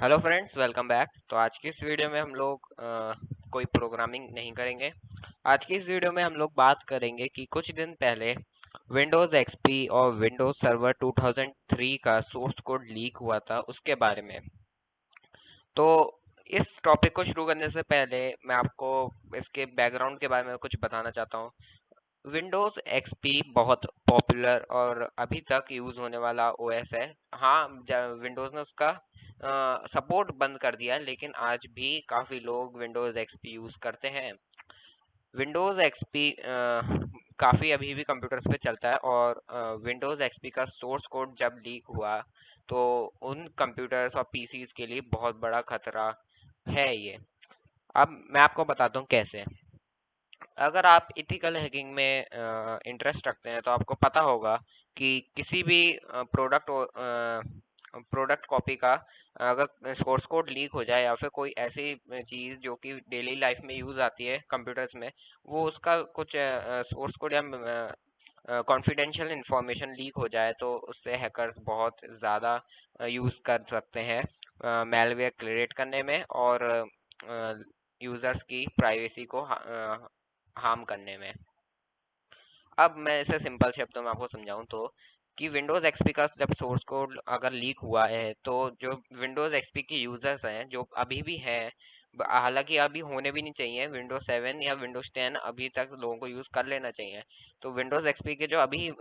Hello friends, welcome back. तो आज की इस वीडियो में हम लोग कोई प्रोग्रामिंग नहीं करेंगे। आज की इस वीडियो में हम लोग बात करेंगे कि कुछ दिन पहले विंडोज़ एक्सपी और विंडोज़ सर्वर 2003 का सोर्स कोड लीक हुआ था, उसके बारे में। तो इस टॉपिक को शुरू करने से पहले मैं आपको इसके बैकग्राउंड के बारे में कुछ बताना चाहता हूँ। विंडोज़ एक्सपी बहुत पॉपुलर और अभी तक यूज़ होने वाला ओएस है। हाँ, विंडोज़ ने उसका सपोर्ट बंद कर दिया है, लेकिन आज भी काफ़ी लोग विंडोज़ एक्सपी यूज़ करते हैं। विंडोज़ एक्सपी काफ़ी अभी भी कंप्यूटर्स पे चलता है, और विंडोज़ एक्सपी का सोर्स कोड जब लीक हुआ तो उन कंप्यूटर्स और पीसीज के लिए बहुत बड़ा खतरा है ये। अब मैं आपको बताता हूँ कैसे। अगर आप इथिकल हैकिंग में इंटरेस्ट रखते हैं तो आपको पता होगा कि किसी भी प्रोडक्ट कॉपी का अगर सोर्स कोड लीक हो जाए या फिर कोई ऐसी चीज़ जो कि डेली लाइफ में यूज़ आती है कंप्यूटर्स में, वो उसका कुछ सोर्स कोड या कॉन्फिडेंशियल इंफॉर्मेशन लीक हो जाए तो उससे हैकर्स बहुत ज़्यादा यूज़ कर सकते हैं मैलवेयर क्रिएट करने में, और यूज़र्स की प्राइवेसी को हार्म करने में। अब मैं इसे सिंपल शब्दों में आपको समझाऊं तो कि विंडोज़ एक्सपी का जब सोर्स कोड अगर लीक हुआ है तो जो विंडोज़ एक्सपी के यूज़र्स हैं जो अभी भी हैं, हालांकि अभी होने भी नहीं चाहिए, विंडोज 7 या विंडोज 10 अभी तक लोगों को यूज़ कर लेना चाहिए। तो विंडोज़ एक्सपी के जो अभी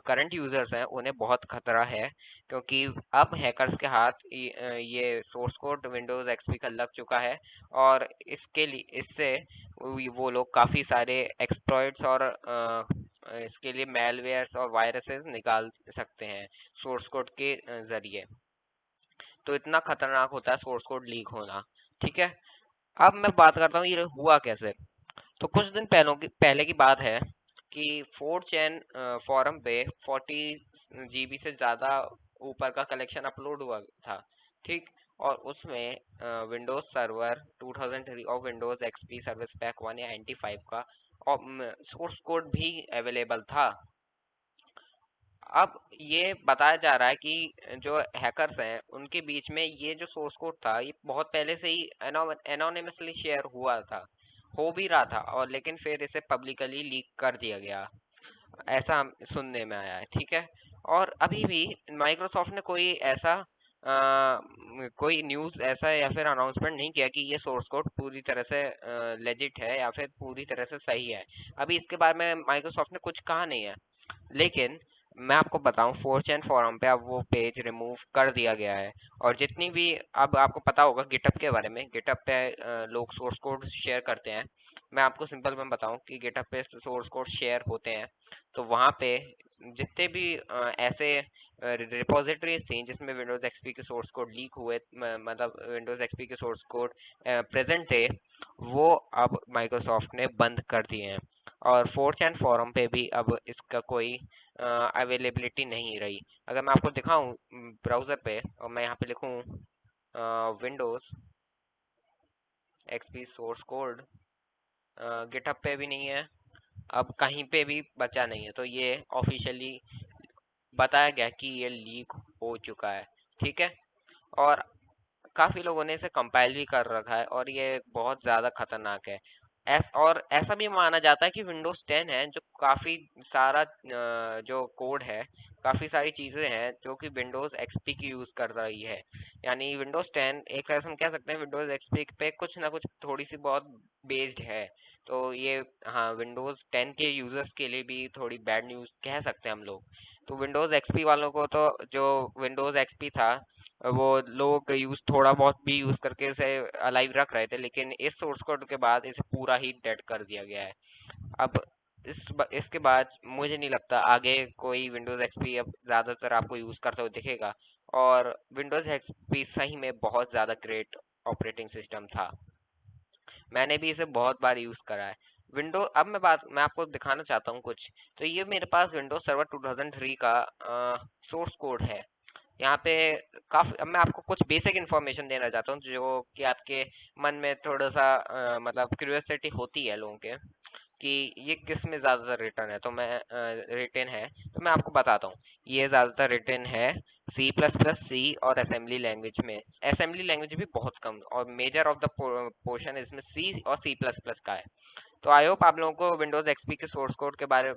करंट यूज़र्स हैं उन्हें बहुत खतरा है, क्योंकि अब हैकर्स के हाथ ये सोर्स कोड विंडोज़ एक्सपी का लग चुका है। और इसके लिए इससे वो लोग काफ़ी सारे एक्सप्लॉइट्स और इसके लिए मेलवेयर्स और वायरसेस निकाल सकते हैं सोर्स कोड के जरिए। तो इतना खतरनाक होता है सोर्स कोड लीक होना। ठीक है, अब मैं बात करता हूँ ये हुआ कैसे। तो कुछ दिन पहले की बात है कि 4chan फोरम पे 40 GB से ज़्यादा ऊपर का कलेक्शन अपलोड हुआ था। ठीक, और उसमें विंडोज सर्वर 2003 और विंडोज एक्सपी सर्विस पैक 1 या 95 का और सोर्स कोड भी अवेलेबल था। अब ये बताया जा रहा है कि जो हैकर्स हैं उनके बीच में ये जो सोर्स कोड था ये बहुत पहले से ही एनोनिमसली शेयर हुआ था, हो भी रहा था, और लेकिन फिर इसे पब्लिकली लीक कर दिया गया, ऐसा सुनने में आया है। ठीक है, और अभी भी माइक्रोसॉफ्ट ने कोई न्यूज़ ऐसा या फिर अनाउंसमेंट नहीं किया कि ये सोर्स कोड पूरी तरह से लेजिट है या फिर पूरी तरह से सही है। अभी इसके बारे में माइक्रोसॉफ्ट ने कुछ कहा नहीं है। लेकिन मैं आपको बताऊं, 4chan फोरम पे अब वो पेज रिमूव कर दिया गया है। और जितनी भी, अब आपको पता होगा गिटअप के बारे में, गिटअप पे लोग सोर्स कोड शेयर करते हैं। मैं आपको सिंपल में बताऊं कि गिटअप पे सोर्स कोड शेयर होते हैं, तो वहाँ पे जितने भी ऐसे रिपोजिटरीज थी जिसमें विंडोज एक्सपी के सोर्स कोड लीक हुए, मतलब विंडोज एक्सपी के सोर्स कोड प्रेजेंट थे, वो अब माइक्रोसॉफ्ट ने बंद कर दिए हैं। और 4chan फोरम पे भी अब इसका कोई अवेलेबिलिटी नहीं रही। अगर मैं आपको दिखाऊं ब्राउज़र पे और मैं यहाँ पे लिखूं Windows XP source code, GitHub पे भी नहीं है, अब कहीं पे भी बचा नहीं है। तो ये ऑफिशियली बताया गया कि ये लीक हो चुका है। ठीक है, और काफ़ी लोगों ने इसे कंपाइल भी कर रखा है, और ये बहुत ज़्यादा खतरनाक है। और ऐसा भी माना जाता है कि विंडोज़ 10 है जो काफ़ी सारा जो कोड है, काफ़ी सारी चीज़ें हैं जो कि विंडोज़ एक्सपी की यूज़ कर रही है। यानी विंडोज़ 10 एक तरह से हम कह सकते हैं विंडोज़ एक्सपी पे कुछ ना कुछ थोड़ी सी बहुत बेस्ड है। तो ये, हाँ, विंडोज़ 10 के यूज़र्स के लिए भी थोड़ी बैड न्यूज़ कह सकते हैं हम लोग। तो विंडोज़ एक्सपी वालों को तो, जो विंडोज़ एक्सपी था वो लोग यूज थोड़ा बहुत भी यूज करके इसे अलाइव रख रहे थे, लेकिन इस सोर्स कोड के बाद इसे पूरा ही डेड कर दिया गया है। अब इसके बाद मुझे नहीं लगता आगे कोई विंडोज एक्सपी अब ज्यादातर आपको यूज करते हुए दिखेगा। और विंडोज एक्सपी सही में बहुत ज्यादा ग्रेट ऑपरेटिंग सिस्टम था, मैंने भी इसे बहुत बार यूज करा है। अब मैं आपको दिखाना चाहता हूँ कुछ। तो ये मेरे पास विंडोज सर्वर 2003 का सोर्स कोड है यहाँ पे। काफी, अब मैं आपको कुछ बेसिक इन्फॉर्मेशन देना चाहता हूँ जो कि आपके मन में थोड़ा सा मतलब क्यूरियोसिटी होती है लोगों के कि ये किस में ज़्यादातर रिटर्न है। तो मैं आपको बताता हूँ, ये ज़्यादातर रिटर्न है C++, सी और असेंबली लैंग्वेज में। असेंबली लैंग्वेज भी बहुत कम, और मेजर ऑफ द पोर्शन इसमें सी और C++ का है। तो आई होप आप लोगों को विंडोज एक्सपी के सोर्स कोड के बारे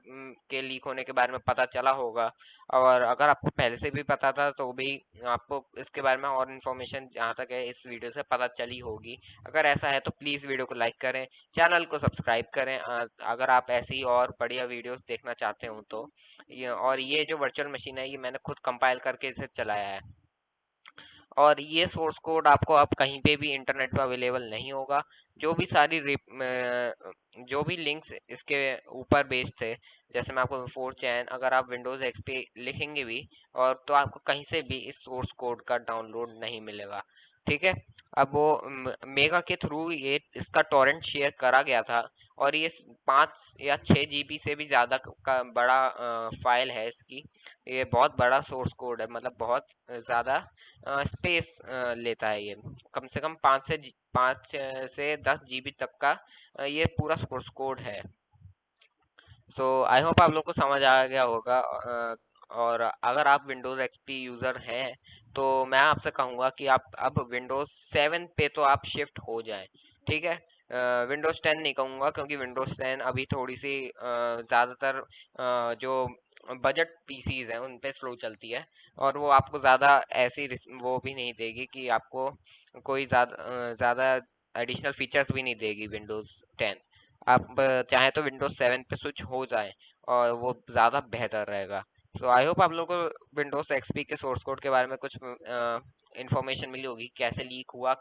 के लीक होने के बारे में पता चला होगा, और अगर आपको पहले से भी पता था तो भी आपको इसके बारे में और इन्फॉर्मेशन जहाँ तक है इस वीडियो से पता चली होगी। अगर ऐसा है तो प्लीज़ वीडियो को लाइक करें, चैनल को सब्सक्राइब करें, अगर आप ऐसी और बढ़िया वीडियोस देखना चाहते हो तो। ये जो वर्चुअल मशीन है ये मैंने खुद कंपाइल करके इसे चलाया है, और ये सोर्स कोड आपको अब कहीं पे भी इंटरनेट पर अवेलेबल नहीं होगा। जो भी सारी जो भी लिंक्स इसके ऊपर बेस्ड थे, जैसे मैं आपको 4chan, अगर आप विंडोज एक्सपी लिखेंगे भी और तो आपको कहीं से भी इस सोर्स कोड का डाउनलोड नहीं मिलेगा। ठीक है। अब वो मेगा के थ्रू ये इसका टॉरेंट शेयर करा गया था, और ये 5 या 6 GB से भी ज़्यादा का बड़ा फाइल है इसकी। ये बहुत बड़ा सोर्स कोड है, मतलब बहुत ज़्यादा स्पेस लेता है ये। कम से कम 5 से 10 GB तक का ये पूरा सोर्स कोड है। सो आई होप आप लोग को समझ आ गया होगा। और अगर आप विंडोज एक्सपी यूज़र हैं तो मैं आपसे कहूँगा कि आप अब विंडोज 7 पे तो आप शिफ्ट हो जाएं। ठीक है। विंडोज 10 नहीं कहूँगा, क्योंकि विंडोज 10 अभी थोड़ी सी ज़्यादातर जो बजट पीसीज हैं उन पे स्लो चलती है, और वो आपको ज़्यादा ऐसी वो भी नहीं देगी कि आपको कोई ज़्यादा एडिशनल फीचर्स भी नहीं देगी विंडोज 10। आप चाहे तो विंडोज 7 पे स्विच हो जाए, और वो ज़्यादा बेहतर रहेगा। सो आई होप आप लोगों को विंडोज एक्सपी के सोर्स कोड के बारे में कुछ इन्फॉर्मेशन मिली होगी, कैसे लीक हुआ।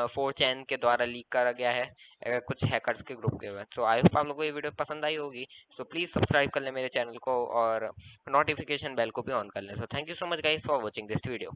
4chan के द्वारा लीक करा गया है कुछ हैकर्स के ग्रुप के बाद। सो आई होप आप लोगों को ये वीडियो पसंद आई होगी। सो प्लीज़ सब्सक्राइब कर लें मेरे चैनल को, और नोटिफिकेशन बेल को भी ऑन कर लें। So thank you so much guys for watching this video.